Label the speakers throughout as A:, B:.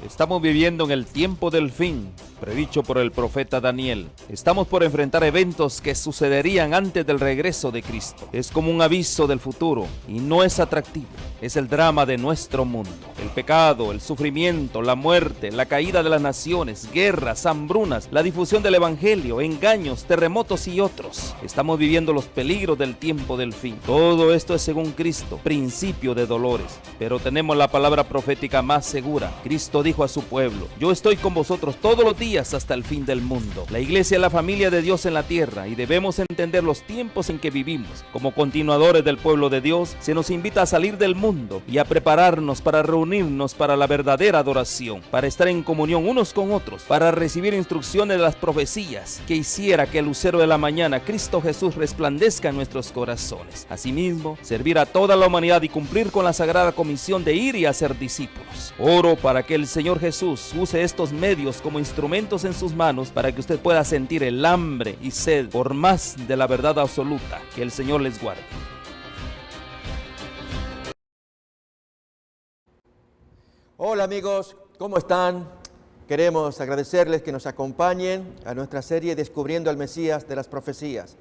A: Estamos viviendo en el tiempo del fin, predicho por el profeta Daniel. Estamos por enfrentar eventos que sucederían antes del regreso de Cristo. Es como un aviso del futuro y no es atractivo. Es el drama de nuestro mundo. El pecado, el sufrimiento, la muerte, la caída de las naciones, guerras, hambrunas, la difusión del evangelio, engaños, terremotos y otros. Estamos viviendo los peligros del tiempo del fin. Todo esto es según Cristo, principio de dolores. Pero tenemos la palabra profética más segura. Cristo dijo a su pueblo: yo estoy con vosotros todos los días hasta el fin del mundo. La iglesia es la familia de Dios en la tierra y debemos entender los tiempos en que vivimos. Como continuadores del pueblo de Dios, se nos invita a salir del mundo y a prepararnos para reunirnos para la verdadera adoración, para estar en comunión unos con otros, para recibir instrucciones de las profecías que hiciera que el lucero de la mañana, Cristo Jesús, resplandezca en nuestros corazones. Asimismo, servir a toda la humanidad y cumplir con la sagrada comisión de ir y hacer discípulos. Oro para que el Señor Jesús use estos medios como instrumentos en sus manos para que usted pueda sentir el hambre y sed por más de la verdad absoluta. Que el Señor les guarde.
B: Hola amigos, ¿cómo están? Queremos agradecerles que nos acompañen a nuestra serie Descubriendo al Mesías de las Profecías.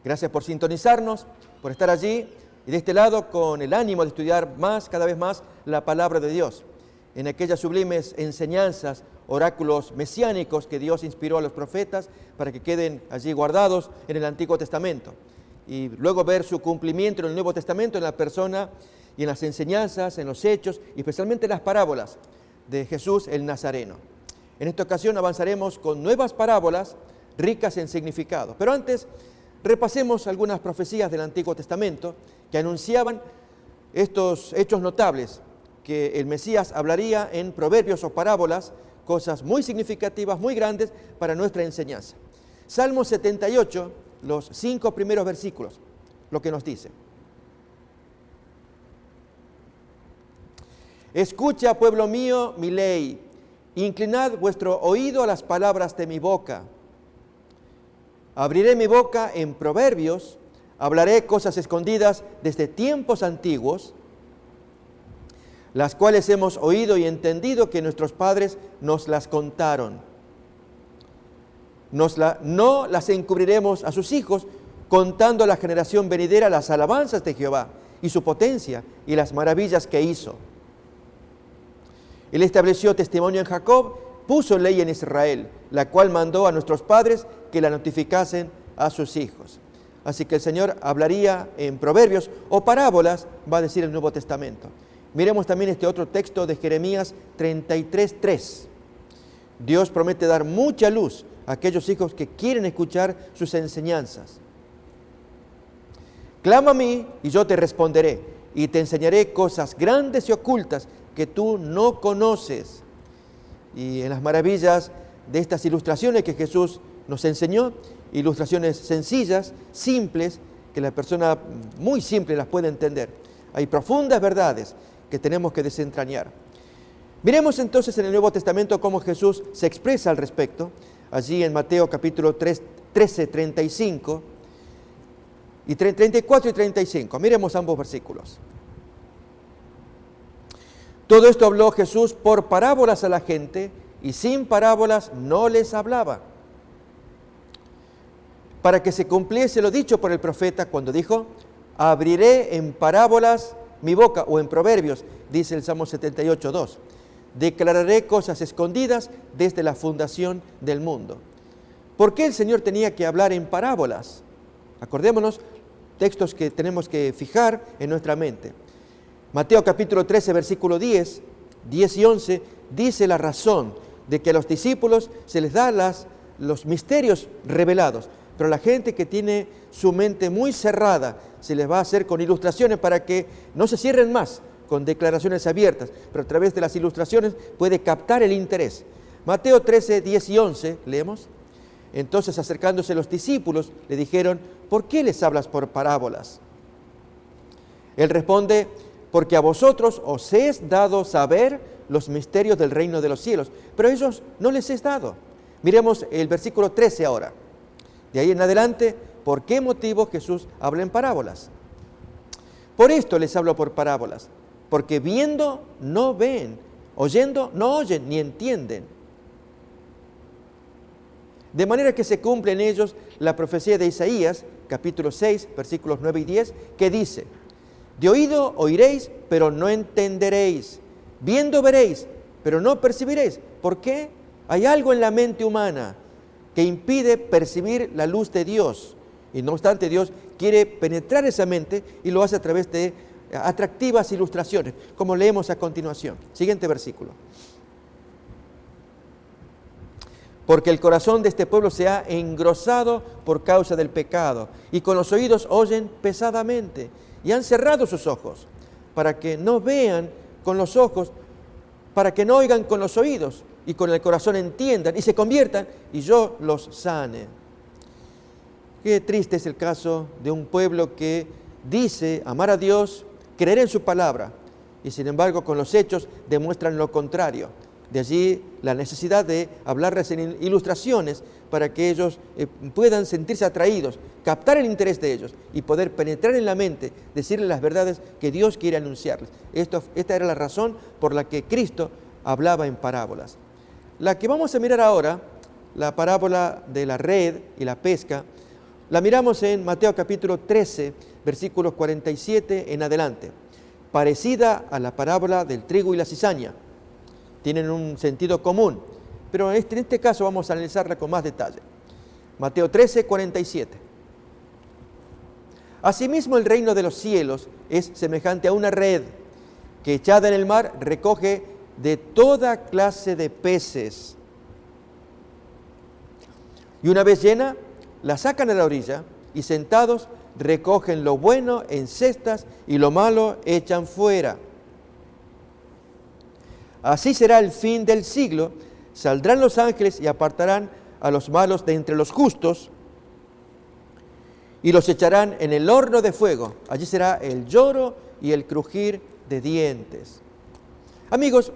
B: Gracias por sintonizarnos, por estar allí y de este lado con el ánimo de estudiar cada vez más la palabra de Dios, en aquellas sublimes enseñanzas, oráculos mesiánicos que Dios inspiró a los profetas para que queden allí guardados en el Antiguo Testamento. Y luego ver su cumplimiento en el Nuevo Testamento en la persona y en las enseñanzas, en los hechos, y especialmente en las parábolas de Jesús el Nazareno. En esta ocasión avanzaremos con nuevas parábolas ricas en significado. Pero antes, repasemos algunas profecías del Antiguo Testamento que anunciaban estos hechos notables, que el Mesías hablaría en proverbios o parábolas, cosas muy significativas, muy grandes para nuestra enseñanza. Salmo 78, los 5 primeros versículos, lo que nos dice: escucha, pueblo mío, mi ley, inclinad vuestro oído a las palabras de mi boca. Abriré mi boca en proverbios, hablaré cosas escondidas desde tiempos antiguos, las cuales hemos oído y entendido que nuestros padres nos las contaron. No las encubriremos a sus hijos, contando a la generación venidera las alabanzas de Jehová y su potencia y las maravillas que hizo. Él estableció testimonio en Jacob, puso ley en Israel, la cual mandó a nuestros padres que la notificasen a sus hijos. Así que el Señor hablaría en proverbios o parábolas, va a decir el Nuevo Testamento. Miremos también este otro texto de Jeremías 33:3. Dios promete dar mucha luz a aquellos hijos que quieren escuchar sus enseñanzas. Clama a mí y yo te responderé, y te enseñaré cosas grandes y ocultas que tú no conoces. Y en las maravillas de estas ilustraciones que Jesús nos enseñó, ilustraciones sencillas, simples, que la persona muy simple las puede entender. Hay profundas verdades que tenemos que desentrañar. Miremos entonces en el Nuevo Testamento cómo Jesús se expresa al respecto. Allí en Mateo capítulo 13, 35 y 34 y 35. Miremos ambos versículos. Todo esto habló Jesús por parábolas a la gente, y sin parábolas no les hablaba, para que se cumpliese lo dicho por el profeta cuando dijo: abriré en parábolas mi boca, o en proverbios, dice el Salmo 78:2. Declararé cosas escondidas desde la fundación del mundo. ¿Por qué el Señor tenía que hablar en parábolas? Acordémonos, textos que tenemos que fijar en nuestra mente. Mateo capítulo 13, versículo 10 y 11, dice la razón de que a los discípulos se les da los misterios revelados, pero la gente que tiene su mente muy cerrada se les va a hacer con ilustraciones para que no se cierren más con declaraciones abiertas, pero a través de las ilustraciones puede captar el interés. Mateo 13, 10 y 11, leemos. Entonces, acercándose los discípulos, le dijeron: ¿por qué les hablas por parábolas? Él responde: porque a vosotros os es dado saber los misterios del reino de los cielos, pero a ellos no les es dado. Miremos el versículo 13 ahora. De ahí en adelante, ¿por qué motivo Jesús habla en parábolas? Por esto les hablo por parábolas, porque viendo no ven, oyendo no oyen ni entienden. De manera que se cumple en ellos la profecía de Isaías, capítulo 6, versículos 9 y 10, que dice: de oído oiréis, pero no entenderéis. Viendo veréis, pero no percibiréis. ¿Por qué? Hay algo en la mente humana que impide percibir la luz de Dios. Y no obstante, Dios quiere penetrar esa mente y lo hace a través de atractivas ilustraciones, como leemos a continuación. Siguiente versículo. Porque el corazón de este pueblo se ha engrosado por causa del pecado, y con los oídos oyen pesadamente, y han cerrado sus ojos, para que no vean con los ojos, para que no oigan con los oídos, y con el corazón entiendan, y se conviertan, y yo los sane. Qué triste es el caso de un pueblo que dice amar a Dios, creer en su palabra, y sin embargo con los hechos demuestran lo contrario. De allí la necesidad de hablarles en ilustraciones para que ellos puedan sentirse atraídos, captar el interés de ellos y poder penetrar en la mente, decirles las verdades que Dios quiere anunciarles. Esta era la razón por la que Cristo hablaba en parábolas. La que vamos a mirar ahora, la parábola de la red y la pesca, la miramos en Mateo capítulo 13, versículos 47 en adelante, parecida a la parábola del trigo y la cizaña. Tienen un sentido común, pero en este caso vamos a analizarla con más detalle. Mateo 13, 47. Asimismo, el reino de los cielos es semejante a una red que, echada en el mar, recoge de toda clase de peces. Y una vez llena, la sacan a la orilla y sentados recogen lo bueno en cestas y lo malo echan fuera. Así será el fin del siglo. Saldrán los ángeles y apartarán a los malos de entre los justos y los echarán en el horno de fuego. Allí será el lloro y el crujir de dientes. Amigos,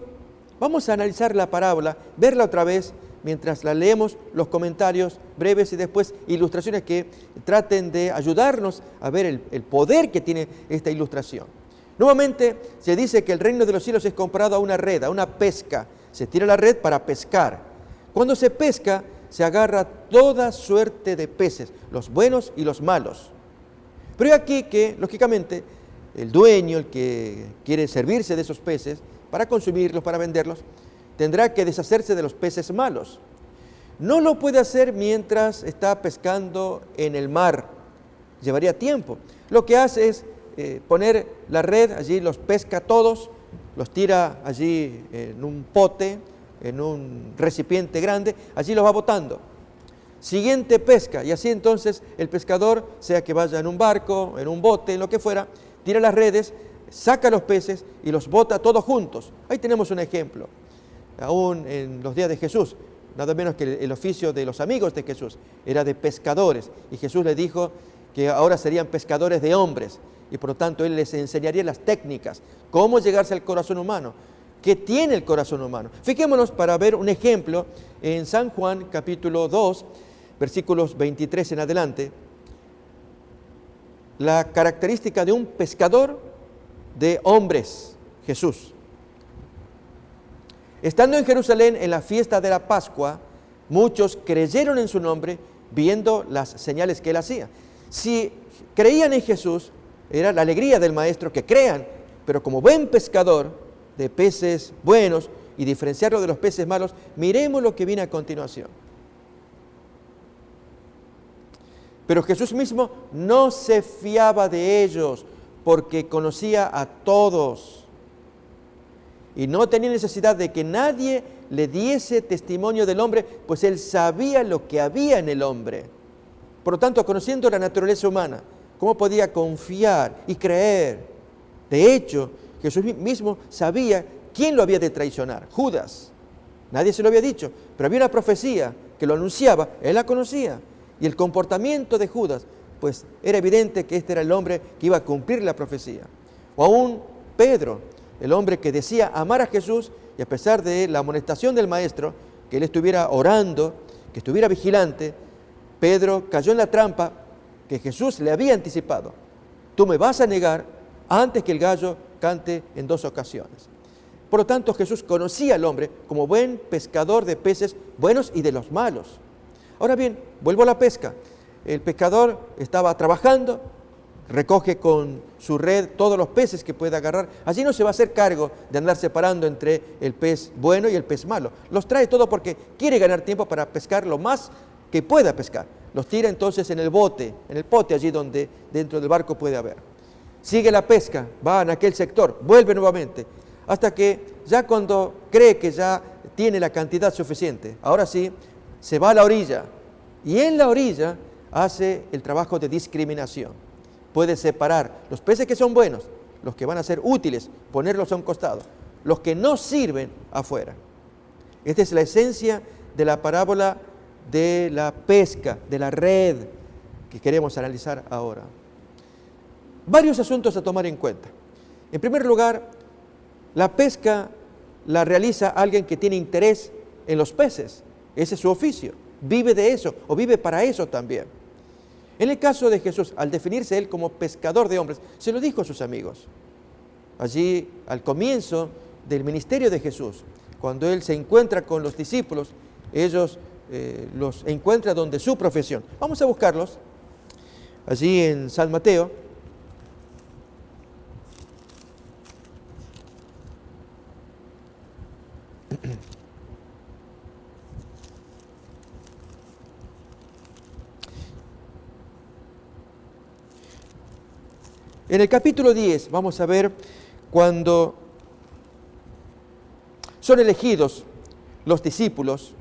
B: vamos a analizar la parábola, verla otra vez mientras la leemos, los comentarios breves y después ilustraciones que traten de ayudarnos a ver el poder que tiene esta ilustración. Nuevamente se dice que el reino de los cielos es comparado a una red, a una pesca. Se tira la red para pescar. Cuando se pesca, se agarra toda suerte de peces, los buenos y los malos. Pero hay aquí que, lógicamente, el dueño, el que quiere servirse de esos peces, para consumirlos, para venderlos, tendrá que deshacerse de los peces malos. No lo puede hacer mientras está pescando en el mar. Llevaría tiempo. Lo que hace es poner la red, allí los pesca todos, los tira allí en un pote, en un recipiente grande, allí los va botando. Siguiente pesca, y así entonces el pescador, sea que vaya en un barco, en un bote, en lo que fuera, tira las redes, saca los peces y los bota todos juntos. Ahí tenemos un ejemplo. Aún en los días de Jesús, nada menos que el oficio de los amigos de Jesús era de pescadores, y Jesús les dijo que ahora serían pescadores de hombres, y por lo tanto Él les enseñaría las técnicas, cómo llegarse al corazón humano, qué tiene el corazón humano. Fijémonos para ver un ejemplo en San Juan capítulo 2, versículos 23 en adelante, la característica de un pescador de hombres, Jesús. Estando en Jerusalén en la fiesta de la Pascua, muchos creyeron en su nombre viendo las señales que Él hacía. Si creían en Jesús, era la alegría del maestro que crean, pero como buen pescador de peces buenos y diferenciarlo de los peces malos, miremos lo que viene a continuación. Pero Jesús mismo no se fiaba de ellos porque conocía a todos y no tenía necesidad de que nadie le diese testimonio del hombre, pues Él sabía lo que había en el hombre. Por lo tanto, conociendo la naturaleza humana, ¿cómo podía confiar y creer? De hecho, Jesús mismo sabía quién lo había de traicionar, Judas. Nadie se lo había dicho, pero había una profecía que lo anunciaba, Él la conocía. Y el comportamiento de Judas, pues era evidente que este era el hombre que iba a cumplir la profecía. O aún Pedro, el hombre que decía amar a Jesús, y a pesar de la amonestación del maestro, que él estuviera orando, que estuviera vigilante, Pedro cayó en la trampa que Jesús le había anticipado. Tú me vas a negar antes que el gallo cante en 2 ocasiones. Por lo tanto, Jesús conocía al hombre como buen pescador de peces buenos y de los malos. Ahora bien, vuelvo a la pesca. El pescador estaba trabajando, recoge con su red todos los peces que pueda agarrar. Allí no se va a hacer cargo de andar separando entre el pez bueno y el pez malo. Los trae todo porque quiere ganar tiempo para pescar lo más que pueda pescar. Los tira entonces en el bote, en el pote allí donde dentro del barco puede haber. Sigue la pesca, va en aquel sector, vuelve nuevamente, hasta que ya cuando cree que ya tiene la cantidad suficiente, ahora sí, se va a la orilla y en la orilla hace el trabajo de discriminación. Puede separar los peces que son buenos, los que van a ser útiles, ponerlos a un costado, los que no sirven afuera. Esta es la esencia de la parábola de la pesca, de la red que queremos analizar ahora. Varios asuntos a tomar en cuenta. En primer lugar, la pesca la realiza alguien que tiene interés en los peces. Ese es su oficio. Vive de eso o vive para eso también. En el caso de Jesús, al definirse él como pescador de hombres, se lo dijo a sus amigos. Allí, al comienzo del ministerio de Jesús, cuando él se encuentra con los discípulos, ellos los encuentra donde su profesión. Vamos a buscarlos. Allí en San Mateo. En el capítulo 10 vamos a ver cuando son elegidos los discípulos,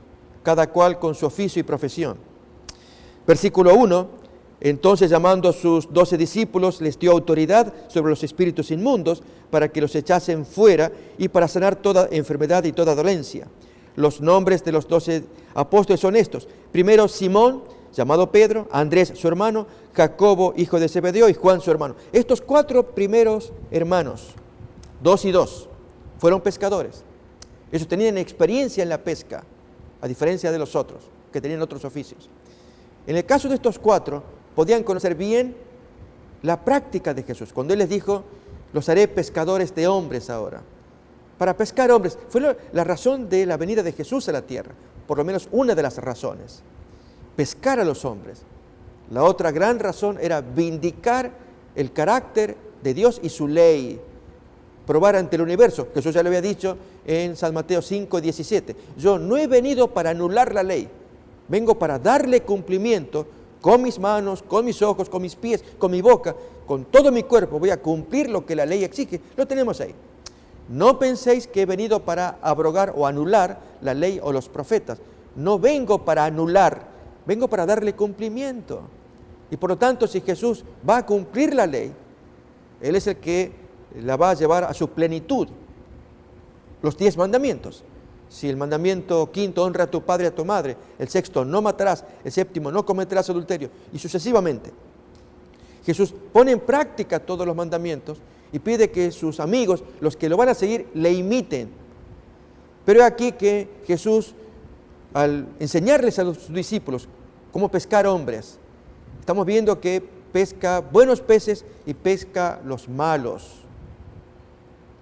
B: cada cual con su oficio y profesión. Versículo 1, entonces llamando a sus 12 discípulos, les dio autoridad sobre los espíritus inmundos para que los echasen fuera y para sanar toda enfermedad y toda dolencia. Los nombres de los 12 apóstoles son estos. Primero Simón, llamado Pedro, Andrés su hermano, Jacobo hijo de Zebedeo y Juan su hermano. Estos 4 primeros hermanos, 2 y 2, fueron pescadores. Ellos tenían experiencia en la pesca, a diferencia de los otros, que tenían otros oficios. En el caso de estos 4, podían conocer bien la práctica de Jesús. Cuando Él les dijo, los haré pescadores de hombres ahora. Para pescar hombres, fue la razón de la venida de Jesús a la tierra, por lo menos una de las razones. Pescar a los hombres. La otra gran razón era vindicar el carácter de Dios y su ley. Probar ante el universo. Jesús ya lo había dicho en San Mateo 5:17. Yo no he venido para anular la ley. Vengo para darle cumplimiento con mis manos, con mis ojos, con mis pies, con mi boca, con todo mi cuerpo. Voy a cumplir lo que la ley exige. Lo tenemos ahí. No penséis que he venido para abrogar o anular la ley o los profetas. No vengo para anular, vengo para darle cumplimiento. Y por lo tanto, si Jesús va a cumplir la ley, Él es el que la va a llevar a su plenitud. Los 10 mandamientos. Si el mandamiento quinto, honra a tu padre y a tu madre. El sexto, no matarás. El séptimo, no cometerás adulterio. Y sucesivamente. Jesús pone en práctica todos los mandamientos y pide que sus amigos, los que lo van a seguir, le imiten. Pero aquí que Jesús, al enseñarles a los discípulos cómo pescar hombres, estamos viendo que pesca buenos peces y pesca los malos.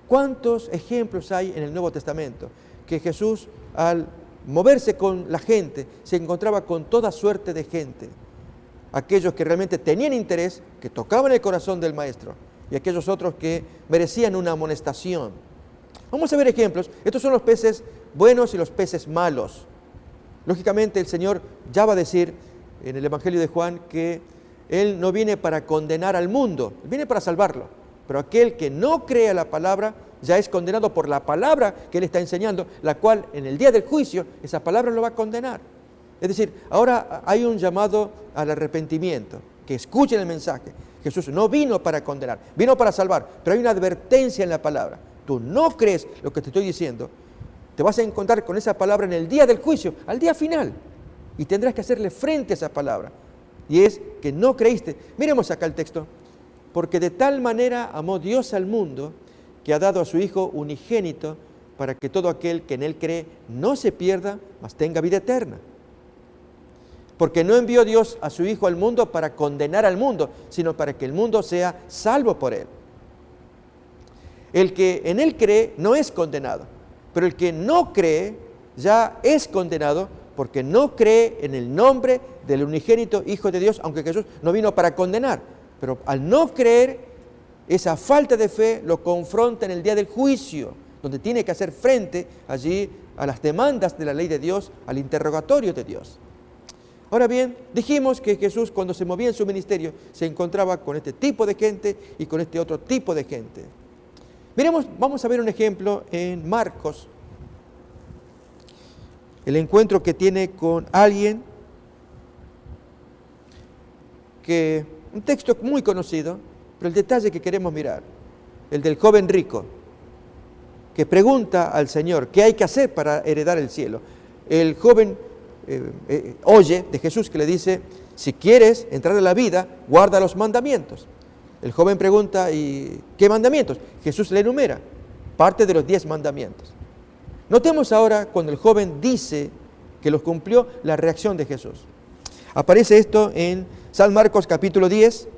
B: ¿Cuántos ejemplos hay en el Nuevo Testamento? Que Jesús, al moverse con la gente, se encontraba con toda suerte de gente. Aquellos que realmente tenían interés, que tocaban el corazón del Maestro, y aquellos otros que merecían una amonestación. Vamos a ver ejemplos. Estos son los peces buenos y los peces malos. Lógicamente el Señor ya va a decir en el Evangelio de Juan que Él no viene para condenar al mundo, viene para salvarlo. Pero aquel que no cree a la palabra ya es condenado por la palabra que Él está enseñando, la cual en el día del juicio, esa palabra lo va a condenar. Es decir, ahora hay un llamado al arrepentimiento, que escuchen el mensaje. Jesús no vino para condenar, vino para salvar, pero hay una advertencia en la palabra. Tú no crees lo que te estoy diciendo, te vas a encontrar con esa palabra en el día del juicio, al día final, y tendrás que hacerle frente a esa palabra. Y es que no creíste. Miremos acá el texto. Porque de tal manera amó Dios al mundo, que ha dado a su Hijo unigénito, para que todo aquel que en Él cree no se pierda, mas tenga vida eterna. Porque no envió Dios a su Hijo al mundo para condenar al mundo, sino para que el mundo sea salvo por Él. El que en Él cree no es condenado, pero el que no cree ya es condenado porque no cree en el nombre del unigénito Hijo de Dios, aunque Jesús no vino para condenar. Pero al no creer, esa falta de fe lo confronta en el día del juicio, donde tiene que hacer frente allí a las demandas de la ley de Dios, al interrogatorio de Dios. Ahora bien, dijimos que Jesús, cuando se movía en su ministerio, se encontraba con este tipo de gente y con este otro tipo de gente. Miremos, vamos a ver un ejemplo en Marcos. El encuentro que tiene con alguien, un texto muy conocido, pero el detalle que queremos mirar, el del joven rico, que pregunta al Señor, ¿qué hay que hacer para heredar el cielo? El joven oye de Jesús que le dice, si quieres entrar a la vida, guarda los mandamientos. El joven pregunta, ¿y qué mandamientos? Jesús le enumera, parte de los 10 mandamientos. Notemos ahora, cuando el joven dice que los cumplió, la reacción de Jesús. Aparece esto en San Marcos capítulo 10,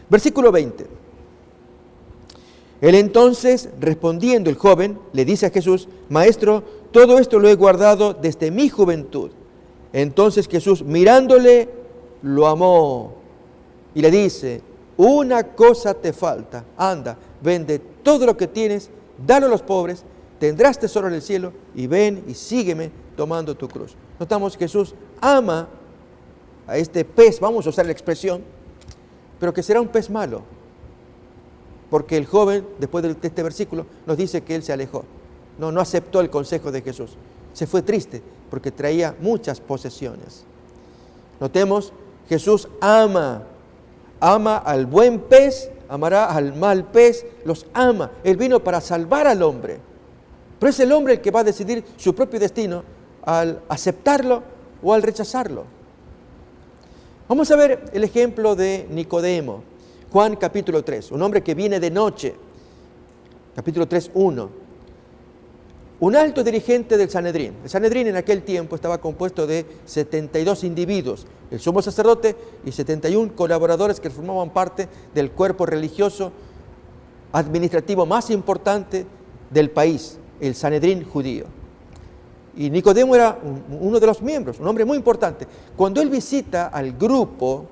B: versículo 20. Él entonces, respondiendo el joven, le dice a Jesús, Maestro, todo esto lo he guardado desde mi juventud. Entonces Jesús, mirándole, lo amó y le dice, una cosa te falta, anda, vende todo lo que tienes, dalo a los pobres, tendrás tesoro en el cielo y ven y sígueme tomando tu cruz. Notamos que Jesús ama a este pez, vamos a usar la expresión, pero que será un pez malo, porque el joven, después de este versículo, nos dice que él se alejó, no aceptó el consejo de Jesús, se fue triste porque traía muchas posesiones. Notemos, Jesús ama al buen pez, amará al mal pez, los ama. Él vino para salvar al hombre, pero es el hombre el que va a decidir su propio destino al aceptarlo o al rechazarlo. Vamos a ver el ejemplo de Nicodemo, Juan capítulo 3, un hombre que viene de noche, capítulo 3, 1. Un alto dirigente del Sanedrín. El Sanedrín en aquel tiempo estaba compuesto de 72 individuos, el sumo sacerdote y 71 colaboradores que formaban parte del cuerpo religioso administrativo más importante del país, el Sanedrín judío. Y Nicodemo era uno de los miembros, un hombre muy importante. Cuando él visita al grupo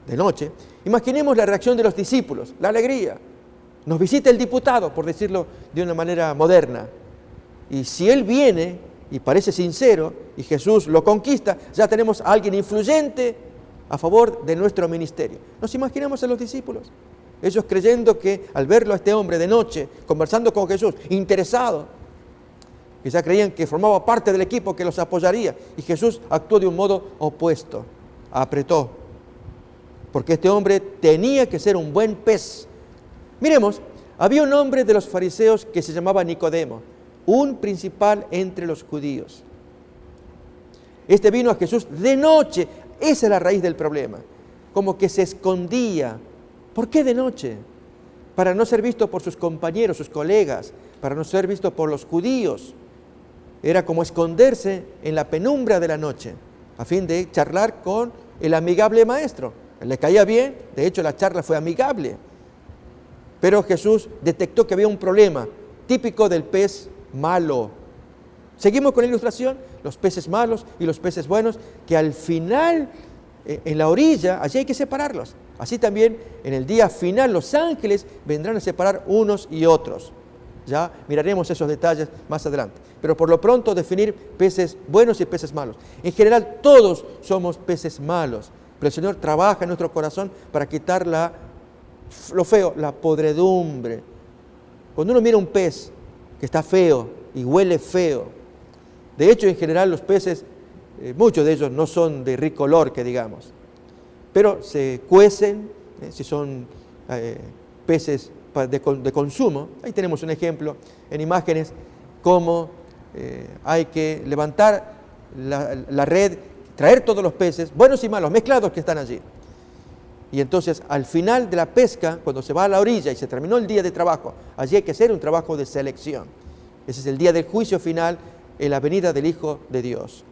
B: de noche, imaginemos la reacción de los discípulos, la alegría. Nos visita el diputado, por decirlo de una manera moderna. Y si él viene y parece sincero y Jesús lo conquista, ya tenemos a alguien influyente a favor de nuestro ministerio. Nos imaginamos a los discípulos, ellos creyendo que al verlo a este hombre de noche, conversando con Jesús, interesado, que ya creían que formaba parte del equipo que los apoyaría, y Jesús actuó de un modo opuesto, apretó, porque este hombre tenía que ser un buen pez. Miremos, había un hombre de los fariseos que se llamaba Nicodemo, un principal entre los judíos. Este vino a Jesús de noche, esa es la raíz del problema, como que se escondía. ¿Por qué de noche? Para no ser visto por sus compañeros, sus colegas, para no ser visto por los judíos. Era como esconderse en la penumbra de la noche, a fin de charlar con el amigable maestro. Le caía bien, de hecho la charla fue amigable. Pero Jesús detectó que había un problema típico del pez malo. Seguimos con la ilustración, los peces malos y los peces buenos, que al final, en la orilla, allí hay que separarlos. Así también, en el día final, los ángeles vendrán a separar unos y otros. Ya miraremos esos detalles más adelante. Pero por lo pronto, definir peces buenos y peces malos. En general, todos somos peces malos, pero el Señor trabaja en nuestro corazón para quitar lo feo, la podredumbre. Cuando uno mira un pez que está feo y huele feo. De hecho, en general los peces, muchos de ellos no son de rico olor, que digamos, pero se cuecen, si son peces de consumo. Ahí tenemos un ejemplo en imágenes, cómo hay que levantar la red, traer todos los peces, buenos y malos, mezclados que están allí. Y entonces, al final de la pesca, cuando se va a la orilla y se terminó el día de trabajo, allí hay que hacer un trabajo de selección. Ese es el día del juicio final en la venida del Hijo de Dios.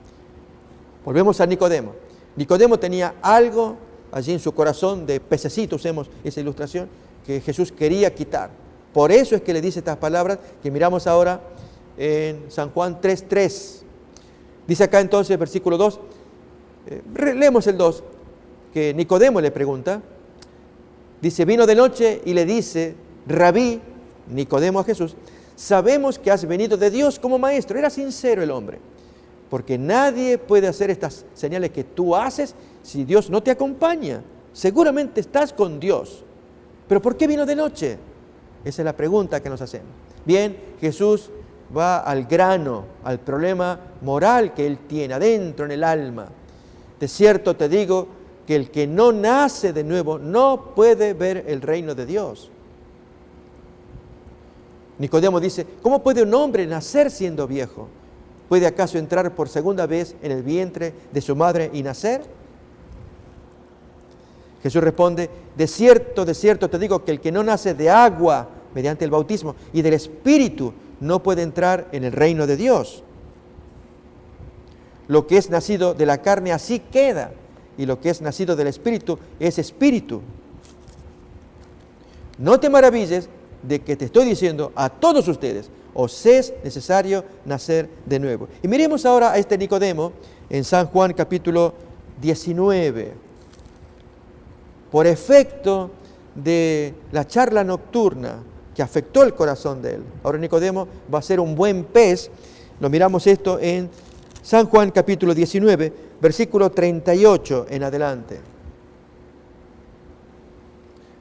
B: Volvemos a Nicodemo. Nicodemo tenía algo allí en su corazón de pececito, usemos esa ilustración, que Jesús quería quitar. Por eso es que le dice estas palabras que miramos ahora en San Juan 3:3. Dice acá entonces, versículo 2, leemos el 2, que Nicodemo le pregunta, dice, vino de noche y le dice, Rabí, Nicodemo a Jesús, sabemos que has venido de Dios como maestro. Era sincero el hombre, porque nadie puede hacer estas señales que tú haces si Dios no te acompaña. Seguramente estás con Dios. ¿Pero por qué vino de noche? Esa es la pregunta que nos hacemos. Bien, Jesús va al grano, al problema moral que él tiene adentro en el alma. De cierto te digo que el que no nace de nuevo no puede ver el reino de Dios. Nicodemo dice, ¿cómo puede un hombre nacer siendo viejo? ¿Puede acaso entrar por segunda vez en el vientre de su madre y nacer? Jesús responde, de cierto te digo que el que no nace de agua mediante el bautismo y del Espíritu no puede entrar en el reino de Dios. Lo que es nacido de la carne así queda, y lo que es nacido del Espíritu es espíritu. No te maravilles de que te estoy diciendo a todos ustedes, os es necesario nacer de nuevo. Y miremos ahora a este Nicodemo en San Juan capítulo 19. Por efecto de la charla nocturna que afectó el corazón de él. Ahora Nicodemo va a ser un buen pez. Lo miramos esto en San Juan capítulo 19, versículo 38 en adelante.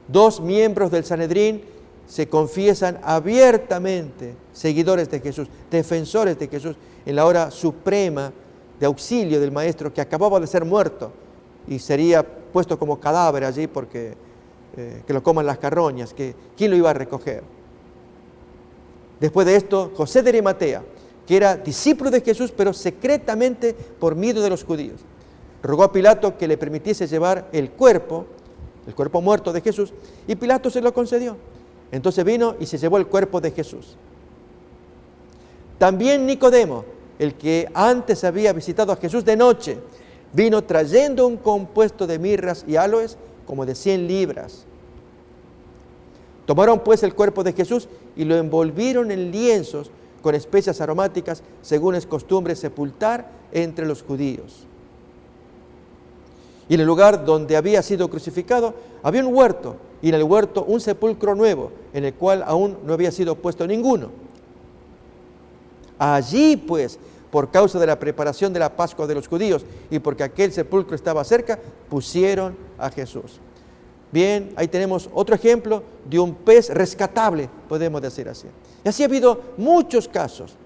B: Dos miembros del Sanedrín se confiesan abiertamente, seguidores de Jesús, defensores de Jesús, en la hora suprema de auxilio del Maestro que acababa de ser muerto y sería puesto como cadáver allí porque que lo coman las carroñas, que ¿quién lo iba a recoger? Después de esto, José de Arimatea, que era discípulo de Jesús, pero secretamente por miedo de los judíos, rogó a Pilato que le permitiese llevar el cuerpo muerto de Jesús, y Pilato se lo concedió. Entonces vino y se llevó el cuerpo de Jesús. También Nicodemo, el que antes había visitado a Jesús de noche, vino trayendo un compuesto de mirras y aloes como de 100 libras. Tomaron pues el cuerpo de Jesús y lo envolvieron en lienzos con especias aromáticas, según es costumbre sepultar entre los judíos. Y en el lugar donde había sido crucificado había un huerto, y en el huerto un sepulcro nuevo, en el cual aún no había sido puesto ninguno. Allí pues, por causa de la preparación de la Pascua de los judíos y porque aquel sepulcro estaba cerca, pusieron a Jesús. Bien, ahí tenemos otro ejemplo de un pez rescatable, podemos decir así. Y así ha habido muchos casos.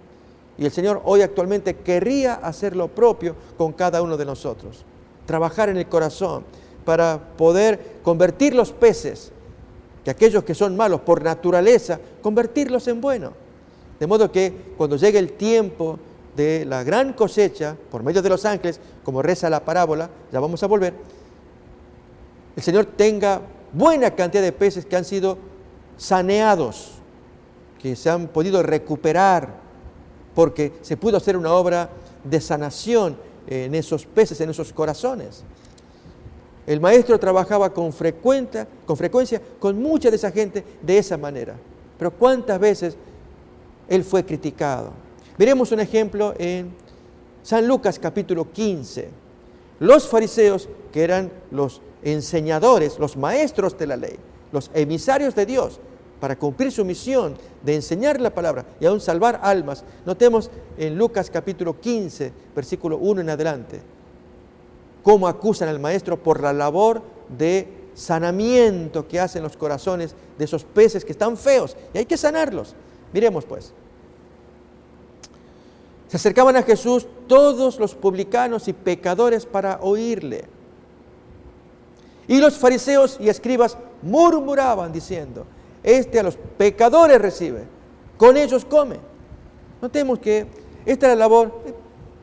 B: Y el Señor hoy actualmente querría hacer lo propio con cada uno de nosotros. Trabajar en el corazón para poder convertir los peces, que aquellos que son malos por naturaleza, convertirlos en buenos. De modo que cuando llegue el tiempo de la gran cosecha, por medio de los ángeles, como reza la parábola, ya vamos a volver, el Señor tenga buena cantidad de peces que han sido saneados, que se han podido recuperar, porque se pudo hacer una obra de sanación en esos peces, en esos corazones. El Maestro trabajaba con frecuencia con mucha de esa gente de esa manera. Pero ¿cuántas veces Él fue criticado? Miremos un ejemplo en San Lucas capítulo 15. Los fariseos, que eran los enseñadores, los maestros de la ley, los emisarios de Dios, para cumplir su misión de enseñar la palabra y aún salvar almas. Notemos en Lucas capítulo 15, versículo 1 en adelante, cómo acusan al Maestro por la labor de sanamiento que hacen los corazones de esos peces que están feos y hay que sanarlos. Miremos pues. Se acercaban a Jesús todos los publicanos y pecadores para oírle. Y los fariseos y escribas murmuraban diciendo: este a los pecadores recibe, con ellos come. Notemos que esta es la labor,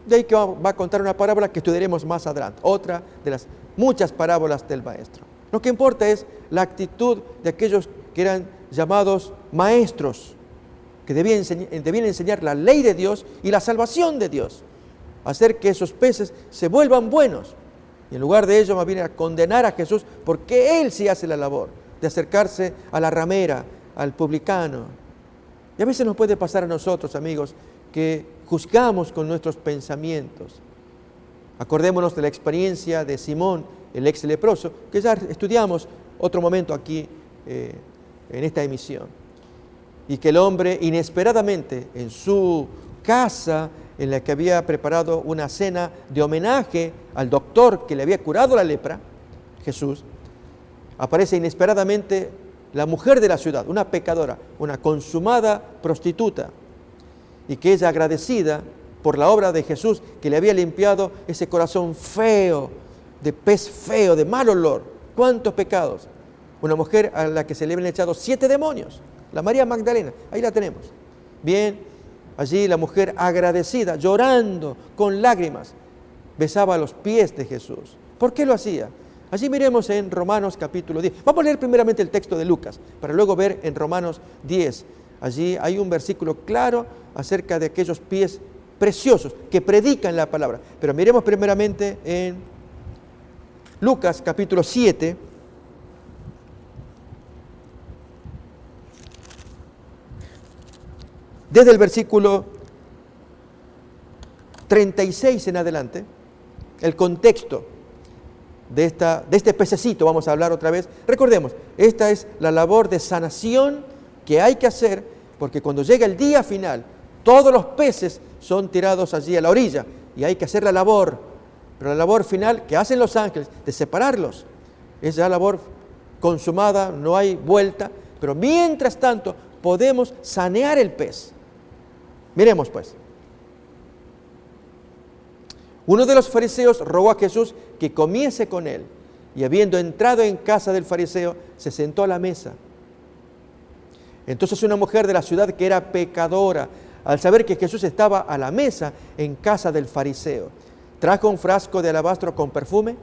B: de ahí que va a contar una parábola que estudiaremos más adelante, otra de las muchas parábolas del Maestro. Lo que importa es la actitud de aquellos que eran llamados maestros, que debían enseñar la ley de Dios y la salvación de Dios, hacer que esos peces se vuelvan buenos. Y en lugar de ello, más bien a condenar a Jesús, porque Él sí hace la labor de acercarse a la ramera, al publicano. Y a veces nos puede pasar a nosotros, amigos, que juzgamos con nuestros pensamientos. Acordémonos de la experiencia de Simón, el ex leproso, que ya estudiamos otro momento aquí en esta emisión. Y que el hombre inesperadamente en su casa, en la que había preparado una cena de homenaje al doctor que le había curado la lepra, Jesús, aparece inesperadamente la mujer de la ciudad, una pecadora, una consumada prostituta, y que ella, agradecida por la obra de Jesús, que le había limpiado ese corazón feo, de pez feo, de mal olor, cuántos pecados. Una mujer a la que se le habían echado 7 demonios, la María Magdalena, ahí la tenemos. Bien, allí la mujer agradecida, llorando, con lágrimas, besaba los pies de Jesús. ¿Por qué lo hacía? Allí miremos en Romanos capítulo 10. Vamos a leer primeramente el texto de Lucas, para luego ver en Romanos 10. Allí hay un versículo claro acerca de aquellos pies preciosos que predican la palabra. Pero miremos primeramente en Lucas capítulo 7. Desde el versículo 36 en adelante, el contexto de este pececito, vamos a hablar otra vez. Recordemos, esta es la labor de sanación que hay que hacer, porque cuando llega el día final, todos los peces son tirados allí a la orilla, y hay que hacer la labor, pero la labor final que hacen los ángeles, de separarlos, es ya labor consumada, no hay vuelta, pero mientras tanto podemos sanear el pez. Miremos pues. Uno de los fariseos rogó a Jesús que comiese con él, y habiendo entrado en casa del fariseo, se sentó a la mesa. Entonces una mujer de la ciudad, que era pecadora, al saber que Jesús estaba a la mesa en casa del fariseo, trajo un frasco de alabastro con perfume,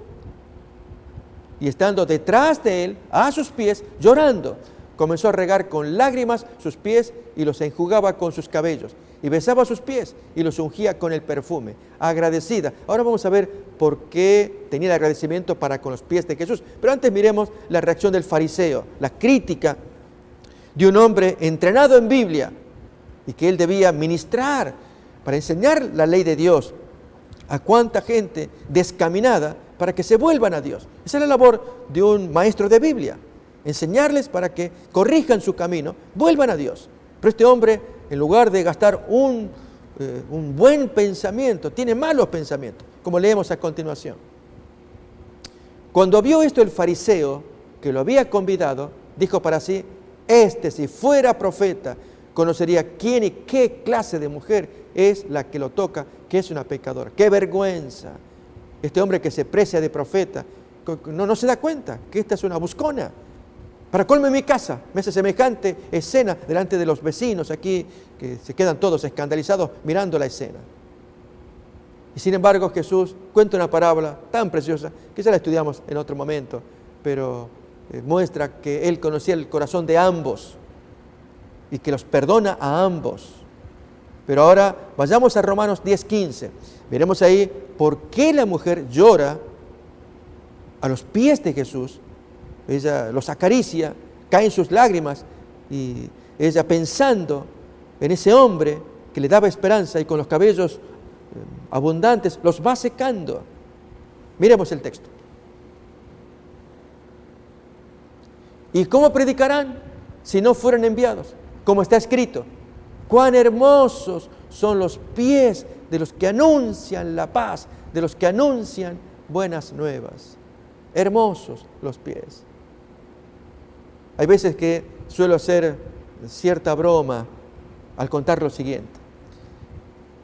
B: y estando detrás de él, a sus pies, llorando, comenzó a regar con lágrimas sus pies y los enjugaba con sus cabellos, y besaba sus pies y los ungía con el perfume, agradecida. Ahora vamos a ver por qué tenía el agradecimiento para con los pies de Jesús. Pero antes miremos la reacción del fariseo, la crítica de un hombre entrenado en Biblia y que él debía ministrar para enseñar la ley de Dios a cuánta gente descaminada para que se vuelvan a Dios. Esa es la labor de un maestro de Biblia, enseñarles para que corrijan su camino, vuelvan a Dios. Pero este hombre, en lugar de gastar un buen pensamiento, tiene malos pensamientos, como leemos a continuación. Cuando vio esto el fariseo, que lo había convidado, dijo para sí: este, si fuera profeta, conocería quién y qué clase de mujer es la que lo toca, que es una pecadora. ¡Qué vergüenza! Este hombre que se precia de profeta, no se da cuenta que esta es una buscona. Para colmo, en mi casa me hace semejante escena delante de los vecinos aquí, que se quedan todos escandalizados mirando la escena. Y sin embargo Jesús cuenta una parábola tan preciosa, que ya la estudiamos en otro momento, pero muestra que Él conocía el corazón de ambos y que los perdona a ambos. Pero ahora vayamos a Romanos 10:15. Veremos ahí por qué la mujer llora a los pies de Jesús. Ella los acaricia, caen sus lágrimas, y ella, pensando en ese hombre que le daba esperanza y con los cabellos abundantes, los va secando. Miremos el texto. ¿Y cómo predicarán si no fueran enviados? Como está escrito: cuán hermosos son los pies de los que anuncian la paz, de los que anuncian buenas nuevas. Hermosos los pies. Hay veces que suelo hacer cierta broma al contar lo siguiente.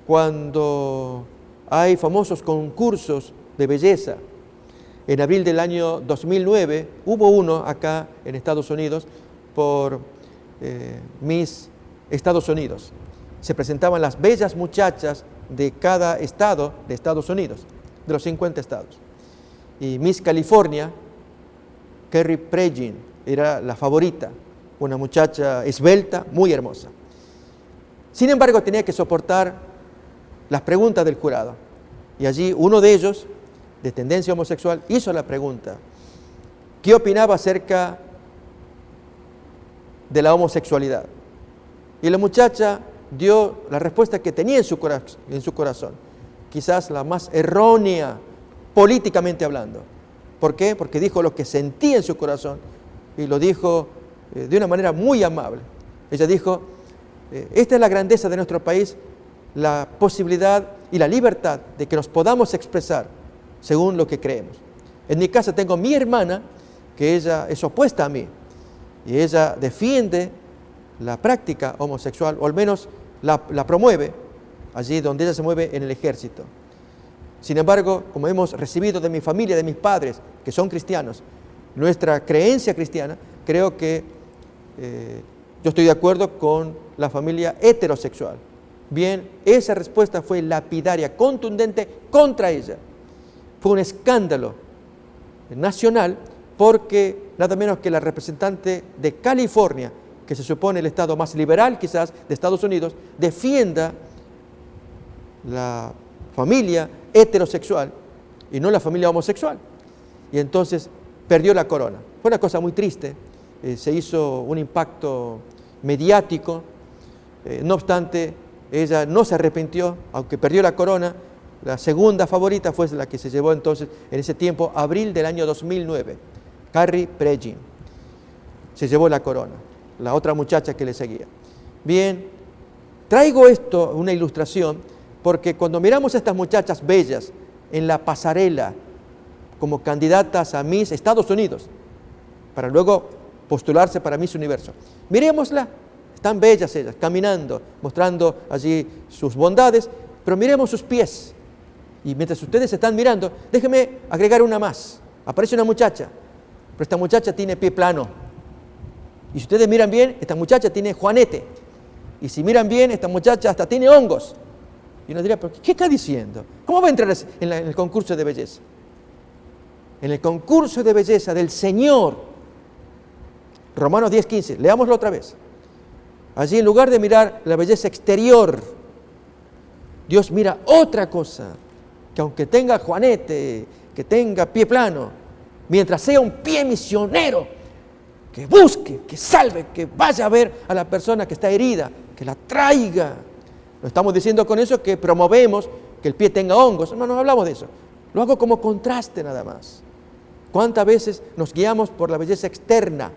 B: Cuando hay famosos concursos de belleza, en abril del año 2009 hubo uno acá en Estados Unidos por Miss Estados Unidos. Se presentaban las bellas muchachas de cada estado de Estados Unidos, de los 50 estados. Y Miss California, Carrie Prejean, era la favorita, una muchacha esbelta, muy hermosa. Sin embargo, tenía que soportar las preguntas del jurado. Y allí uno de ellos de tendencia homosexual, hizo la pregunta: ¿qué opinaba acerca de la homosexualidad? Y la muchacha dio la respuesta que tenía en su corazón, quizás la más errónea políticamente hablando. ¿Por qué? Porque dijo lo que sentía en su corazón y lo dijo de una manera muy amable. Ella dijo: esta es la grandeza de nuestro país, la posibilidad y la libertad de que nos podamos expresar según lo que creemos. En mi casa tengo mi hermana, que ella es opuesta a mí, y ella defiende la práctica homosexual, o al menos la promueve allí donde ella se mueve en el ejército. Sin embargo, como hemos recibido de mi familia, de mis padres, que son cristianos, nuestra creencia cristiana, creo que yo estoy de acuerdo con la familia heterosexual. Bien, esa respuesta fue lapidaria, contundente contra ella. Fue un escándalo nacional porque nada menos que la representante de California, que se supone el estado más liberal quizás de Estados Unidos, defienda la familia heterosexual y no la familia homosexual. Y entonces perdió la corona. Fue una cosa muy triste, se hizo un impacto mediático, no obstante, ella no se arrepintió, aunque perdió la corona. La segunda favorita fue la que se llevó entonces, en ese tiempo, abril del año 2009, Carrie Prejean. Se llevó la corona, la otra muchacha que le seguía. Bien, traigo esto, una ilustración, porque cuando miramos a estas muchachas bellas en la pasarela como candidatas a Miss Estados Unidos, para luego postularse para Miss Universo, miremosla, están bellas ellas, caminando, mostrando allí sus bondades, pero miremos sus pies. Y mientras ustedes están mirando, déjenme agregar una más. Aparece una muchacha, pero esta muchacha tiene pie plano. Y si ustedes miran bien, esta muchacha tiene juanete. Y si miran bien, esta muchacha hasta tiene hongos. Y uno dirá: ¿pero qué está diciendo? ¿Cómo va a entrar en el concurso de belleza? En el concurso de belleza del Señor. Romanos 10:15, leámoslo otra vez. Allí, en lugar de mirar la belleza exterior, Dios mira otra cosa, que aunque tenga juanete, que tenga pie plano, mientras sea un pie misionero, que busque, que salve, que vaya a ver a la persona que está herida, que la traiga. No estamos diciendo con eso que promovemos que el pie tenga hongos, no hablamos de eso. Lo hago como contraste nada más. ¿Cuántas veces nos guiamos por la belleza externa?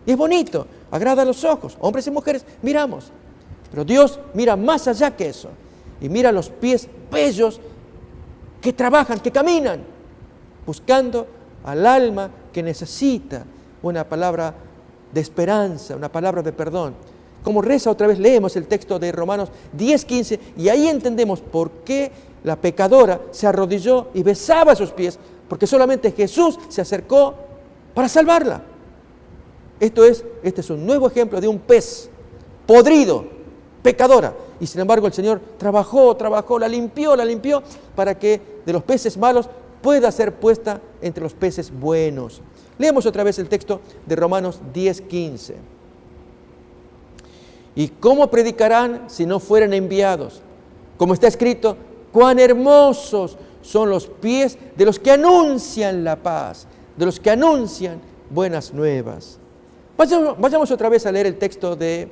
B: Y es bonito, agrada a los ojos, hombres y mujeres, miramos. Pero Dios mira más allá que eso, y mira los pies bellos que trabajan, que caminan, buscando al alma que necesita una palabra de esperanza, una palabra de perdón. Como reza otra vez, leemos el texto de Romanos 10:15, y ahí entendemos por qué la pecadora se arrodilló y besaba sus pies, porque solamente Jesús se acercó para salvarla. Este es un nuevo ejemplo de un pez podrido, pecadora. Y sin embargo el Señor trabajó, la limpió, para que de los peces malos pueda ser puesta entre los peces buenos. Leemos otra vez el texto de Romanos 10:15. ¿Y cómo predicarán si no fueren enviados? Como está escrito: cuán hermosos son los pies de los que anuncian la paz, de los que anuncian buenas nuevas. Vayamos otra vez a leer el texto de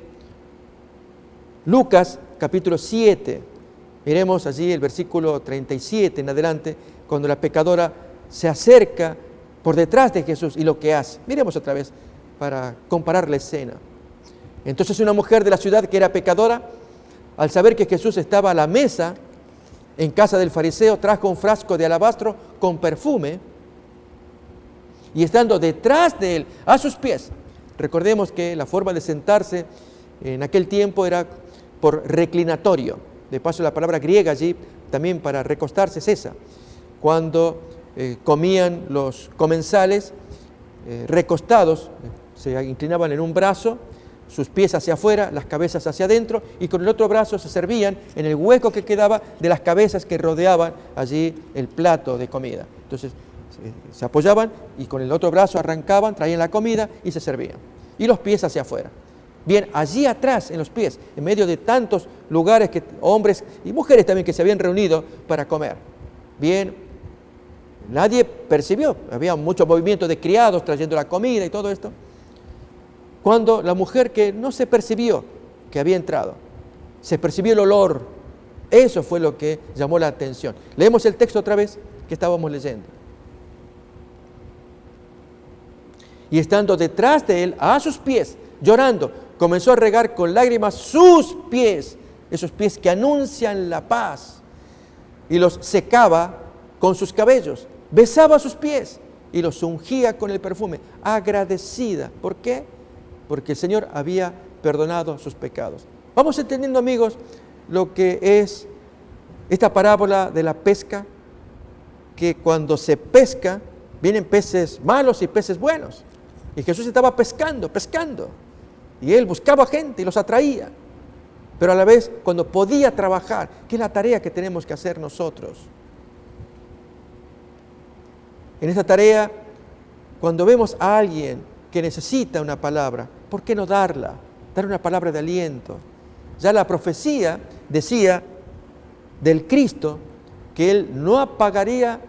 B: Lucas, capítulo 7. Miremos allí el versículo 37 en adelante, cuando la pecadora se acerca por detrás de Jesús y lo que hace. Miremos otra vez para comparar la escena. Entonces una mujer de la ciudad que era pecadora, al saber que Jesús estaba a la mesa en casa del fariseo, trajo un frasco de alabastro con perfume, y estando detrás de él, a sus pies. Recordemos que la forma de sentarse en aquel tiempo era por reclinatorio. De paso, la palabra griega allí también para recostarse es esa. Cuando comían los comensales recostados, se inclinaban en un brazo, sus pies hacia afuera, las cabezas hacia adentro, y con el otro brazo se servían en el hueco que quedaba de las cabezas que rodeaban allí el plato de comida. Entonces se apoyaban y con el otro brazo arrancaban, traían la comida y se servían. Y los pies hacia afuera. Bien, allí atrás, en los pies, en medio de tantos lugares, hombres y mujeres también que se habían reunido para comer. Bien, Nadie percibió, había mucho movimiento de criados trayendo la comida y todo esto. Cuando la mujer que no se percibió que había entrado, se percibió el olor, eso fue lo que llamó la atención. Leemos el texto otra vez que estábamos leyendo. Y estando detrás de él, a sus pies, llorando, comenzó a regar con lágrimas sus pies, esos pies que anuncian la paz, y los secaba con sus cabellos, besaba sus pies y los ungía con el perfume, agradecida. ¿Por qué? Porque el Señor había perdonado sus pecados. Vamos entendiendo, amigos, lo que es esta parábola de la pesca, que cuando se pesca, vienen peces malos y peces buenos. Y Jesús estaba pescando, y Él buscaba gente y los atraía. Pero a la vez, cuando podía trabajar, que es la tarea que tenemos que hacer nosotros. En esta tarea, cuando vemos a alguien que necesita una palabra, ¿por qué no darla? Dar una palabra de aliento. Ya la profecía decía del Cristo que Él no apagaría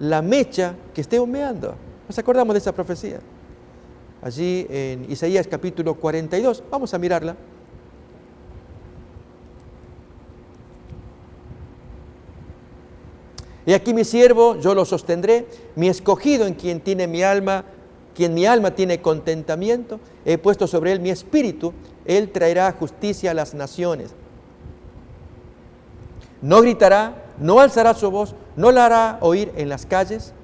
B: la mecha que esté humeando. ¿Nos acordamos de esa profecía? Allí en Isaías capítulo 42, vamos a mirarla. He aquí mi siervo, yo lo sostendré, mi escogido en quien mi alma tiene contentamiento, he puesto sobre él mi espíritu, él traerá justicia a las naciones. No gritará, no alzará su voz, no la hará oír en las calles,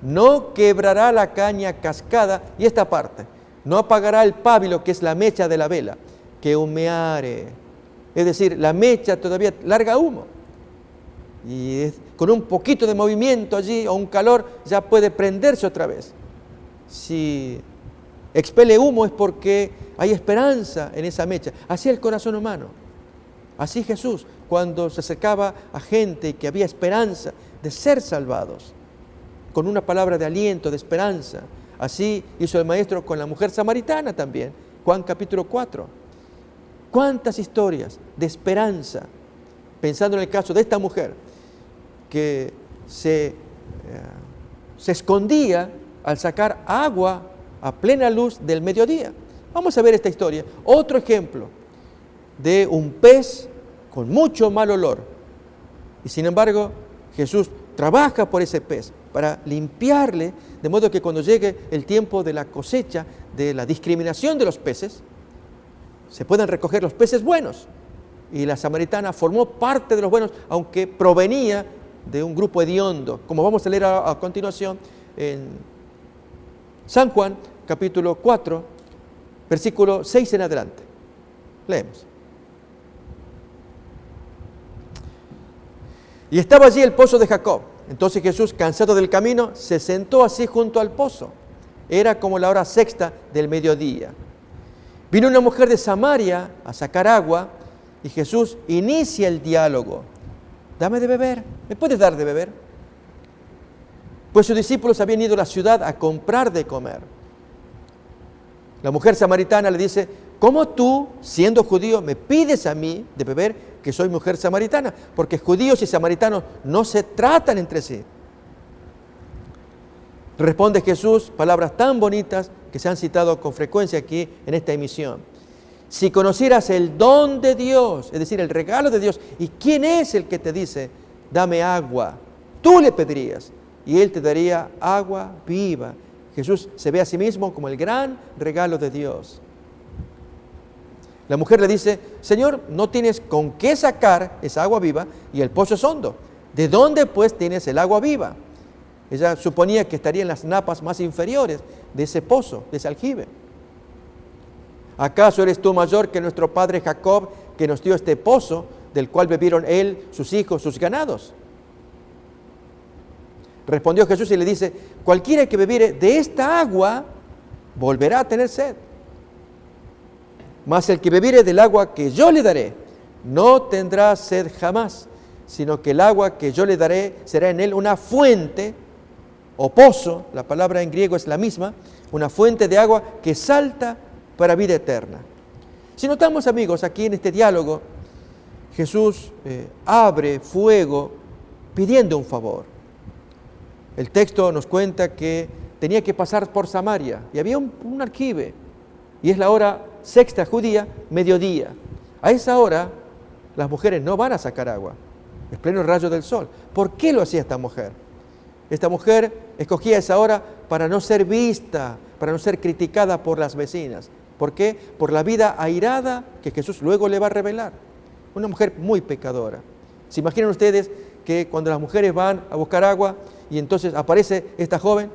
B: no quebrará la caña cascada, y esta parte, no apagará el pábilo, que es la mecha de la vela, que humeare. Es decir, la mecha todavía larga humo. Y con un poquito de movimiento allí o un calor ya puede prenderse otra vez. Si expele humo es porque hay esperanza en esa mecha. Así el corazón humano. Así Jesús, cuando se acercaba a gente que había esperanza de ser salvados, con una palabra de aliento, de esperanza. Así hizo el Maestro con la mujer samaritana también, Juan capítulo 4. ¿Cuántas historias de esperanza? Pensando en el caso de esta mujer, que se escondía al sacar agua a plena luz del mediodía. Vamos a ver esta historia. Otro ejemplo de un pez con mucho mal olor. Y sin embargo, Jesús trabaja por ese pez para limpiarle, de modo que cuando llegue el tiempo de la cosecha, de la discriminación de los peces, se puedan recoger los peces buenos. Y la samaritana formó parte de los buenos, aunque provenía de un grupo hediondo, como vamos a leer a continuación en San Juan, capítulo 4, versículo 6 en adelante. Leemos. Y estaba allí el pozo de Jacob. Entonces Jesús, cansado del camino, se sentó así junto al pozo. Era como la hora sexta del mediodía. Vino una mujer de Samaria a sacar agua y Jesús inicia el diálogo. Dame de beber. ¿Me puedes dar de beber? Pues sus discípulos habían ido a la ciudad a comprar de comer. La mujer samaritana le dice, ¿cómo tú, siendo judío, me pides a mí de beber, que soy mujer samaritana? Porque judíos y samaritanos no se tratan entre sí. Responde Jesús, palabras tan bonitas que se han citado con frecuencia aquí en esta emisión. Si conocieras el don de Dios, es decir, el regalo de Dios, y quién es el que te dice, dame agua, tú le pedirías y Él te daría agua viva. Jesús se ve a sí mismo como el gran regalo de Dios. La mujer le dice, Señor, no tienes con qué sacar esa agua viva y el pozo es hondo. ¿De dónde pues tienes el agua viva? Ella suponía que estaría en las napas más inferiores de ese pozo, de ese aljibe. ¿Acaso eres tú mayor que nuestro padre Jacob, que nos dio este pozo, del cual bebieron él, sus hijos, sus ganados? Respondió Jesús y le dice, cualquiera que bebiere de esta agua, volverá a tener sed. Mas el que bebiere del agua que yo le daré, no tendrá sed jamás, sino que el agua que yo le daré será en él una fuente o pozo, la palabra en griego es la misma, una fuente de agua que salta para vida eterna. Si notamos, amigos, aquí en este diálogo, Jesús abre fuego pidiendo un favor. El texto nos cuenta que tenía que pasar por Samaria y había un aljibe, y es la hora sexta judía, mediodía. A esa hora las mujeres no van a sacar agua, es pleno rayo del sol. ¿Por qué lo hacía esta mujer? Esta mujer escogía esa hora para no ser vista, para no ser criticada por las vecinas. ¿Por qué? Por la vida airada que Jesús luego le va a revelar. Una mujer muy pecadora. ¿Se imaginan ustedes que cuando las mujeres van a buscar agua y entonces aparece esta joven?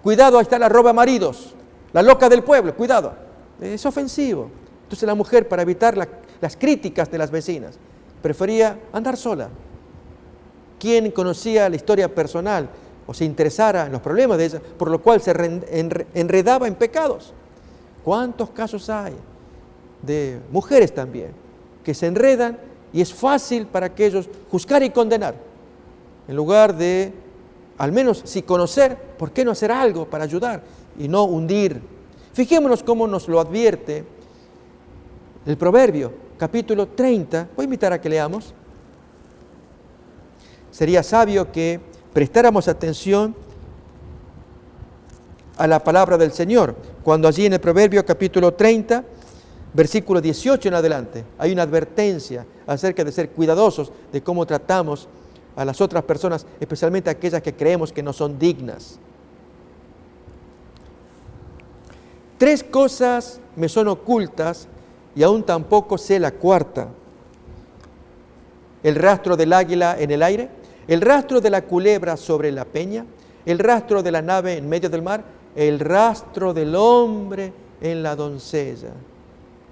B: Cuidado, ahí está la roba maridos, la loca del pueblo, cuidado. Es ofensivo. Entonces la mujer, para evitar las críticas de las vecinas, prefería andar sola. Quien conocía la historia personal o se interesara en los problemas de ella, por lo cual se enredaba en pecados. ¿Cuántos casos hay de mujeres también que se enredan y es fácil para aquellos juzgar y condenar? En lugar de, al menos si conocer, ¿por qué no hacer algo para ayudar y no hundir? Fijémonos cómo nos lo advierte el Proverbio, capítulo 30. Voy a invitar a que leamos. Sería sabio que prestáramos atención a la palabra del Señor, cuando allí en el Proverbio capítulo 30, versículo 18 en adelante, hay una advertencia acerca de ser cuidadosos de cómo tratamos a las otras personas, especialmente aquellas que creemos que no son dignas. 3 cosas me son ocultas y aún tampoco sé la cuarta: el rastro del águila en el aire, el rastro de la culebra sobre la peña, el rastro de la nave en medio del mar, el rastro del hombre en la doncella.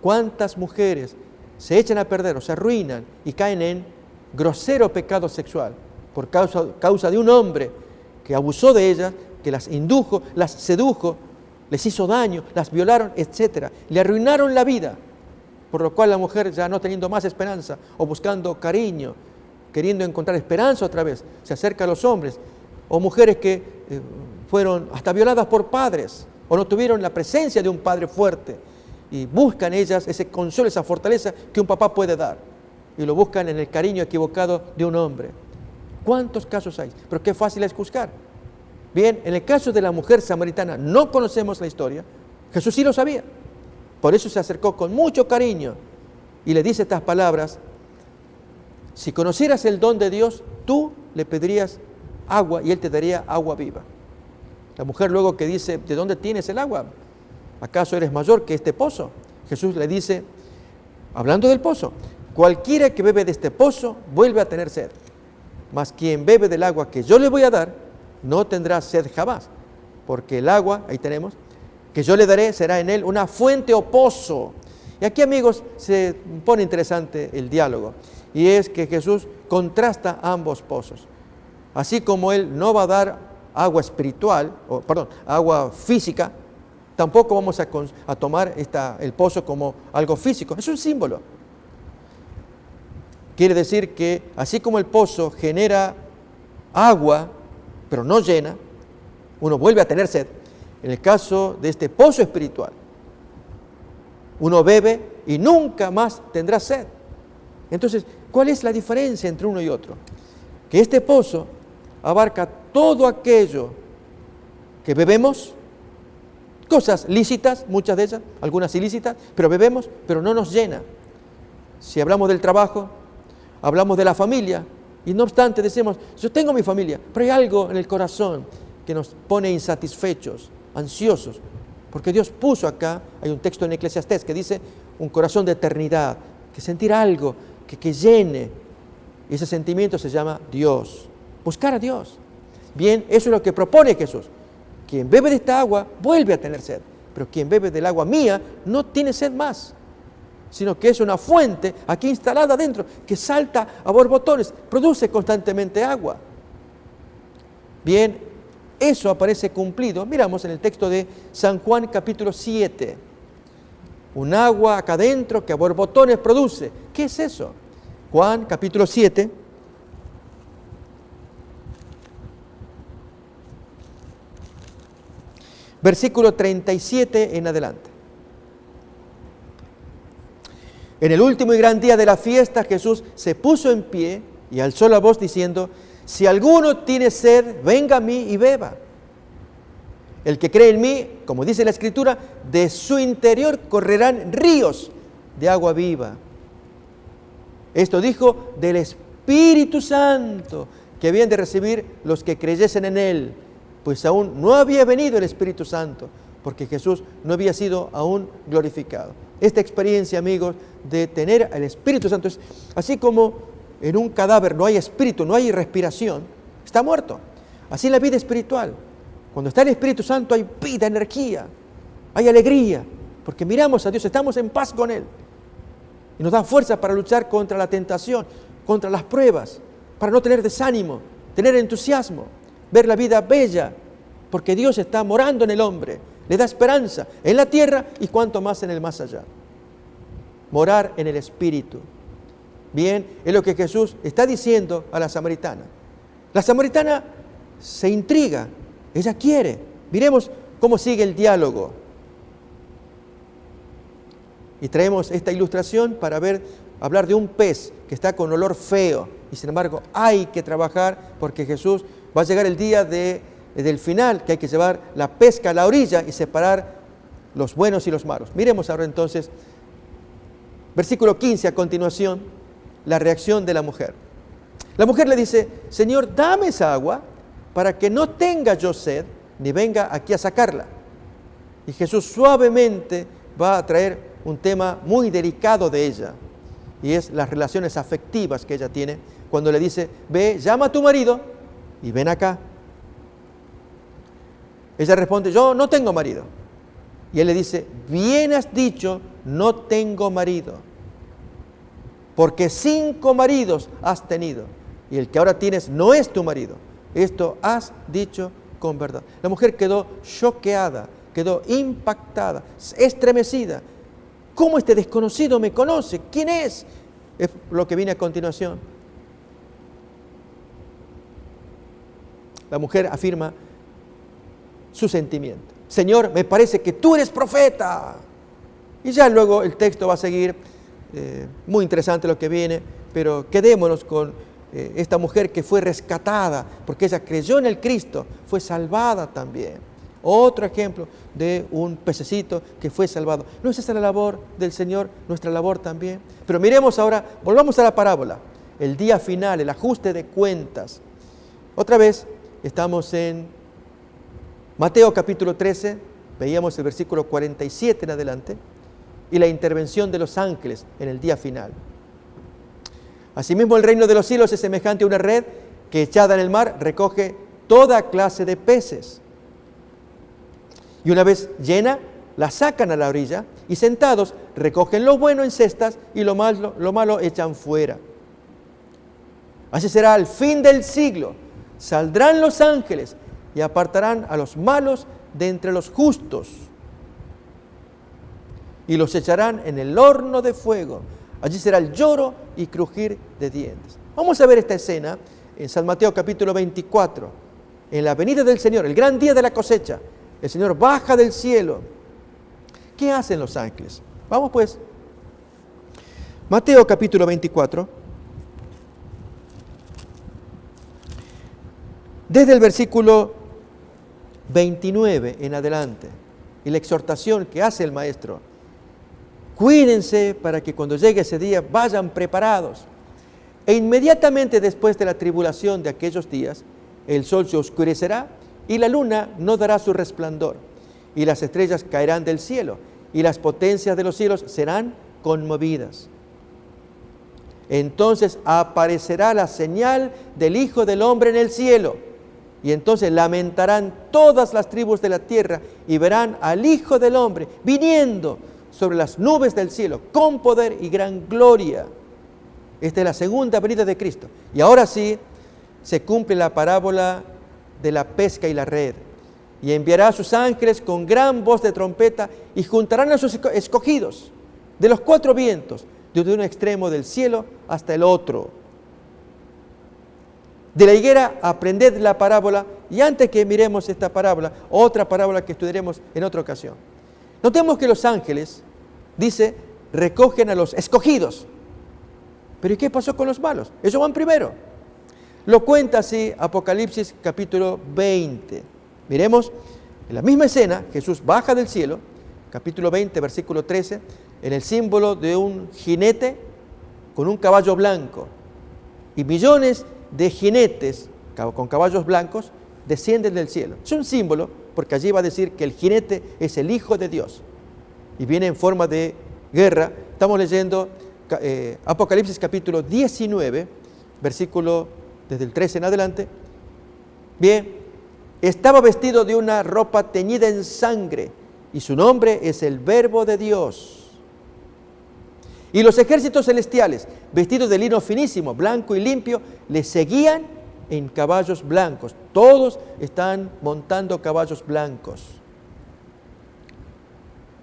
B: ¿Cuántas mujeres se echan a perder o se arruinan y caen en grosero pecado sexual por causa de un hombre que abusó de ellas, que las indujo, las sedujo, les hizo daño, las violaron, etc.? Le arruinaron la vida, por lo cual la mujer, ya no teniendo más esperanza o buscando cariño, queriendo encontrar esperanza otra vez, se acerca a los hombres, o mujeres que fueron hasta violadas por padres o no tuvieron la presencia de un padre fuerte y buscan ellas ese consuelo, esa fortaleza que un papá puede dar, y lo buscan en el cariño equivocado de un hombre. ¿Cuántos casos hay? Pero qué fácil es juzgar. Bien, en el caso de la mujer samaritana no conocemos la historia. Jesús sí lo sabía, por eso se acercó con mucho cariño y le dice estas palabras: si conocieras el don de Dios, tú le pedirías agua y Él te daría agua viva. La mujer luego que dice: ¿de dónde tienes el agua? ¿Acaso eres mayor que este pozo? Jesús le dice, hablando del pozo: cualquiera que bebe de este pozo vuelve a tener sed, mas quien bebe del agua que yo le voy a dar no tendrá sed jamás, porque el agua, ahí tenemos, que yo le daré será en él una fuente o pozo. Y aquí, amigos, se pone interesante el diálogo, y es que Jesús contrasta ambos pozos. Así como Él no va a dar agua espiritual, agua física, tampoco vamos a tomar el pozo como algo físico. Es un símbolo. Quiere decir que así como el pozo genera agua, pero no llena, uno vuelve a tener sed. En el caso de este pozo espiritual, uno bebe y nunca más tendrá sed. Entonces, ¿cuál es la diferencia entre uno y otro? Que este pozo abarca todo aquello que bebemos, cosas lícitas, muchas de ellas, algunas ilícitas, pero bebemos, pero no nos llena. Si hablamos del trabajo, hablamos de la familia, y no obstante decimos, yo tengo mi familia, pero hay algo en el corazón que nos pone insatisfechos, ansiosos, porque Dios puso acá, hay un texto en Eclesiastés que dice, un corazón de eternidad, que sentir algo que llene, y ese sentimiento se llama Dios, buscar a Dios. Bien, eso es lo que propone Jesús. Quien bebe de esta agua vuelve a tener sed, pero quien bebe del agua mía no tiene sed más, sino que es una fuente aquí instalada adentro, que salta a borbotones, produce constantemente agua. Bien, eso aparece cumplido. Miramos en el texto de San Juan capítulo 7. Un agua acá adentro que a borbotones produce. ¿Qué es eso? Juan capítulo 7. Versículo 37 en adelante. En el último y gran día de la fiesta, Jesús se puso en pie y alzó la voz diciendo, si alguno tiene sed, venga a mí y beba. El que cree en mí, como dice la Escritura, de su interior correrán ríos de agua viva. Esto dijo del Espíritu Santo que habían de recibir los que creyesen en Él, pues aún no había venido el Espíritu Santo, porque Jesús no había sido aún glorificado. Esta experiencia, amigos, de tener al Espíritu Santo es así como en un cadáver no hay espíritu, no hay respiración, está muerto. Así en la vida espiritual. Cuando está el Espíritu Santo hay vida, energía, hay alegría, porque miramos a Dios, estamos en paz con Él. Y nos da fuerza para luchar contra la tentación, contra las pruebas, para no tener desánimo, tener entusiasmo, ver la vida bella, porque Dios está morando en el hombre, le da esperanza en la tierra y cuanto más en el más allá. Morar en el Espíritu. Bien, es lo que Jesús está diciendo a la samaritana. La samaritana se intriga, ella quiere. Miremos cómo sigue el diálogo. Y traemos esta ilustración para hablar de un pez que está con olor feo. Y sin embargo hay que trabajar porque Jesús va a llegar el día del final, que hay que llevar la pesca a la orilla y separar los buenos y los malos. Miremos ahora entonces, versículo 15 a continuación, la reacción de la mujer. La mujer le dice, Señor, dame esa agua para que no tenga yo sed, ni venga aquí a sacarla. Y Jesús suavemente va a traer un tema muy delicado de ella, y es las relaciones afectivas que ella tiene, cuando le dice, ve, llama a tu marido y ven acá. Ella responde, yo no tengo marido. Y él le dice, bien has dicho, no tengo marido, porque 5 maridos has tenido, y el que ahora tienes no es tu marido. Esto has dicho con verdad. La mujer quedó choqueada, quedó impactada, estremecida. ¿Cómo este desconocido me conoce? ¿Quién es? Es lo que viene a continuación. La mujer afirma su sentimiento. Señor, me parece que tú eres profeta. Y ya luego el texto va a seguir, muy interesante lo que viene, pero quedémonos con esta mujer que fue rescatada, porque ella creyó en el Cristo, fue salvada también. Otro ejemplo de un pececito que fue salvado. ¿No es esa la labor del Señor, nuestra labor también? Pero miremos ahora, volvamos a la parábola, el día final, el ajuste de cuentas. Otra vez estamos en Mateo capítulo 13, veíamos el versículo 47 en adelante, y la intervención de los ángeles en el día final. Asimismo, el reino de los cielos es semejante a una red que echada en el mar recoge toda clase de peces. Y una vez llena, la sacan a la orilla y sentados recogen lo bueno en cestas y lo malo echan fuera. Así será al fin del siglo. Saldrán los ángeles y apartarán a los malos de entre los justos y los echarán en el horno de fuego. Allí será el lloro y crujir de dientes. Vamos a ver esta escena en San Mateo capítulo 24, en la venida del Señor, el gran día de la cosecha. El Señor baja del cielo. ¿Qué hacen los ángeles? Vamos pues. Mateo capítulo 24. Desde el versículo 29 en adelante. Y la exhortación que hace el Maestro. Cuídense para que cuando llegue ese día vayan preparados. E inmediatamente después de la tribulación de aquellos días, el sol se oscurecerá y la luna no dará su resplandor, y las estrellas caerán del cielo, y las potencias de los cielos serán conmovidas. Entonces aparecerá la señal del Hijo del Hombre en el cielo, y entonces lamentarán todas las tribus de la tierra, y verán al Hijo del Hombre viniendo sobre las nubes del cielo, con poder y gran gloria. Esta es la segunda venida de Cristo. Y ahora sí, se cumple la parábola de la pesca y la red, y enviará a sus ángeles con gran voz de trompeta y juntarán a sus escogidos de los 4 vientos, desde un extremo del cielo hasta el otro. De la higuera aprended la parábola, y antes que miremos esta parábola, otra parábola que estudiaremos en otra ocasión. Notemos que los ángeles, dice, recogen a los escogidos. Pero ¿y qué pasó con los malos? Ellos van primero. Lo cuenta así Apocalipsis capítulo 20. Miremos, en la misma escena, Jesús baja del cielo, capítulo 20, versículo 13, en el símbolo de un jinete con un caballo blanco. Y millones de jinetes con caballos blancos descienden del cielo. Es un símbolo porque allí va a decir que el jinete es el Hijo de Dios y viene en forma de guerra. Estamos leyendo Apocalipsis capítulo 19, versículo desde el 13 en adelante. Bien, estaba vestido de una ropa teñida en sangre y su nombre es el Verbo de Dios. Y los ejércitos celestiales, vestidos de lino finísimo, blanco y limpio, le seguían en caballos blancos. Todos están montando caballos blancos.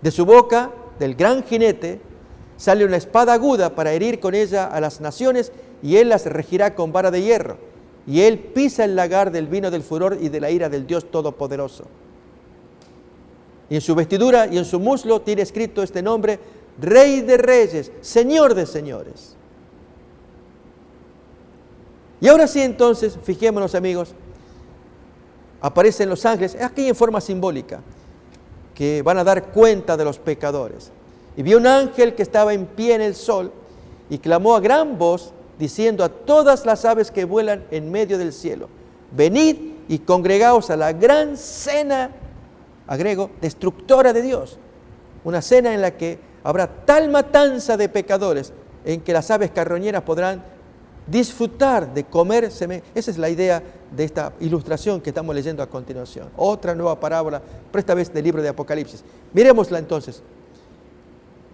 B: De su boca, del gran jinete, sale una espada aguda para herir con ella a las naciones, y él las regirá con vara de hierro. Y él pisa el lagar del vino del furor y de la ira del Dios Todopoderoso. Y en su vestidura y en su muslo tiene escrito este nombre: Rey de Reyes, Señor de Señores. Y ahora sí, entonces, fijémonos, amigos, aparecen los ángeles, aquí en forma simbólica, que van a dar cuenta de los pecadores. Y vio un ángel que estaba en pie en el sol y clamó a gran voz, diciendo a todas las aves que vuelan en medio del cielo: venid y congregaos a la gran cena, agrego, destructora de Dios. Una cena en la que habrá tal matanza de pecadores en que las aves carroñeras podrán disfrutar de comer. Esa es la idea de esta ilustración que estamos leyendo a continuación. Otra nueva parábola, pero esta vez del libro de Apocalipsis. Miremosla entonces.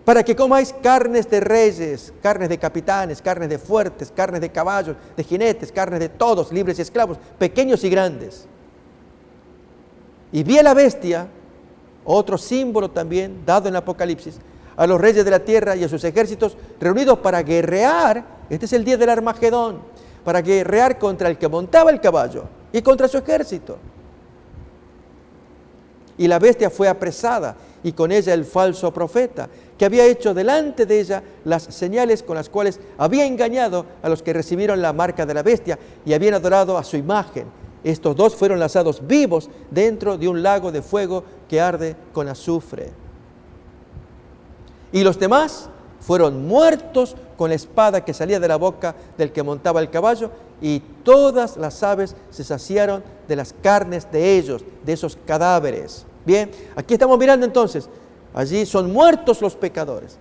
B: Para que comáis carnes de reyes, carnes de capitanes, carnes de fuertes, carnes de caballos, de jinetes, carnes de todos, libres y esclavos, pequeños y grandes. Y vi a la bestia, otro símbolo también dado en Apocalipsis, a los reyes de la tierra y a sus ejércitos reunidos para guerrear. Este es el día del Armagedón, para guerrear contra el que montaba el caballo y contra su ejército. Y la bestia fue apresada, y con ella el falso profeta, que había hecho delante de ella las señales con las cuales había engañado a los que recibieron la marca de la bestia y habían adorado a su imagen. Estos dos fueron lanzados vivos dentro de un lago de fuego que arde con azufre. Y los demás fueron muertos con la espada que salía de la boca del que montaba el caballo, y todas las aves se saciaron de las carnes de ellos, de esos cadáveres. Bien, aquí estamos mirando entonces, allí son muertos los pecadores,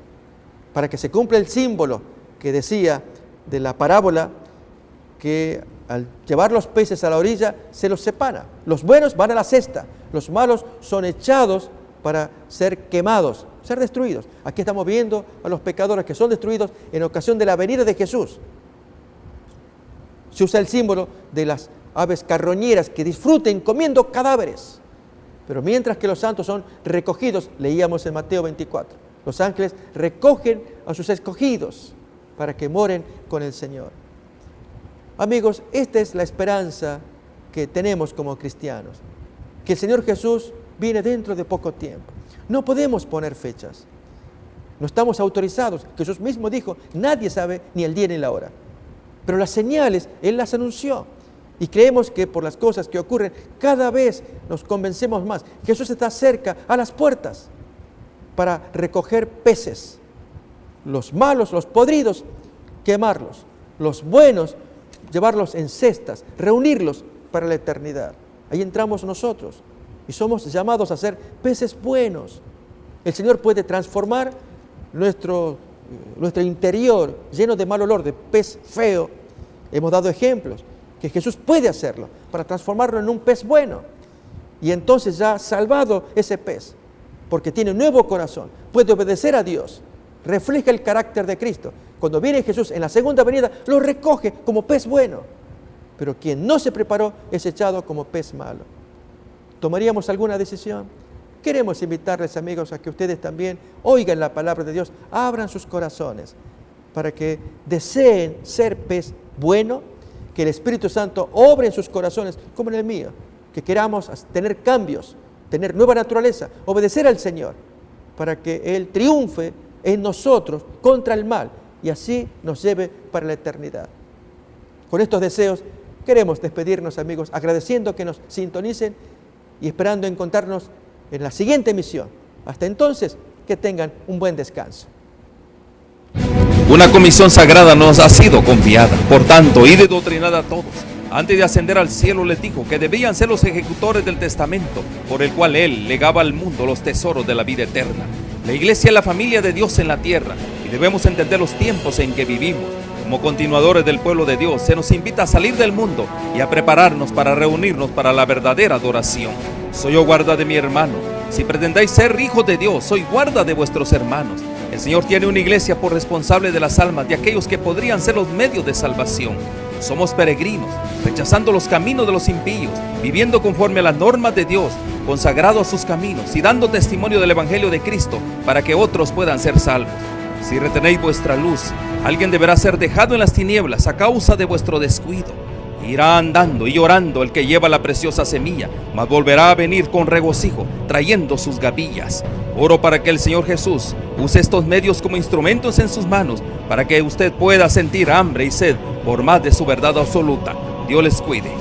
B: para que se cumpla el símbolo que decía de la parábola, que al llevar los peces a la orilla se los separa. Los buenos van a la cesta, los malos son echados para ser quemados, ser destruidos. Aquí estamos viendo a los pecadores que son destruidos en ocasión de la venida de Jesús. Se usa el símbolo de las aves carroñeras que disfruten comiendo cadáveres. Pero mientras que los santos son recogidos, leíamos en Mateo 24, los ángeles recogen a sus escogidos para que moren con el Señor. Amigos, esta es la esperanza que tenemos como cristianos, que el Señor Jesús viene dentro de poco tiempo. No podemos poner fechas, no estamos autorizados. Jesús mismo dijo: nadie sabe ni el día ni la hora. Pero las señales Él las anunció, y creemos que por las cosas que ocurren cada vez nos convencemos más. Jesús está cerca, a las puertas, para recoger peces. Los malos, los podridos, quemarlos. Los buenos, llevarlos en cestas, reunirlos para la eternidad. Ahí entramos nosotros y somos llamados a ser peces buenos. El Señor puede transformar nuestro interior lleno de mal olor, de pez feo. Hemos dado ejemplos que Jesús puede hacerlo para transformarlo en un pez bueno. Y entonces ya salvado ese pez, porque tiene un nuevo corazón, puede obedecer a Dios, refleja el carácter de Cristo. Cuando viene Jesús en la segunda venida, lo recoge como pez bueno. Pero quien no se preparó es echado como pez malo. ¿Tomaríamos alguna decisión? Queremos invitarles, amigos, a que ustedes también oigan la palabra de Dios, abran sus corazones para que deseen ser pez bueno, que el Espíritu Santo obre en sus corazones como en el mío, que queramos tener cambios, tener nueva naturaleza, obedecer al Señor, para que Él triunfe en nosotros contra el mal y así nos lleve para la eternidad. Con estos deseos Queremos despedirnos, amigos, agradeciendo que nos sintonicen y esperando encontrarnos en la siguiente emisión. Hasta entonces, que tengan un buen descanso.
A: Una comisión sagrada nos ha sido confiada. Por tanto, id y doctrinad a todos. Antes de ascender al cielo les dijo que debían ser los ejecutores del testamento por el cual Él legaba al mundo los tesoros de la vida eterna. La iglesia es la familia de Dios en la tierra y debemos entender los tiempos en que vivimos. Como continuadores del pueblo de Dios, se nos invita a salir del mundo y a prepararnos para reunirnos para la verdadera adoración. Soy yo guarda de mi hermano. Si pretendáis ser hijos de Dios, soy guarda de vuestros hermanos. El Señor tiene una iglesia por responsable de las almas de aquellos que podrían ser los medios de salvación. Somos peregrinos, rechazando los caminos de los impíos, viviendo conforme a las normas de Dios, consagrado a sus caminos y dando testimonio del Evangelio de Cristo para que otros puedan ser salvos. Si retenéis vuestra luz, alguien deberá ser dejado en las tinieblas a causa de vuestro descuido. Irá andando y llorando el que lleva la preciosa semilla, mas volverá a venir con regocijo, trayendo sus gavillas. Oro para que el Señor Jesús use estos medios como instrumentos en sus manos, para que usted pueda sentir hambre y sed por más de su verdad absoluta. Dios les cuide.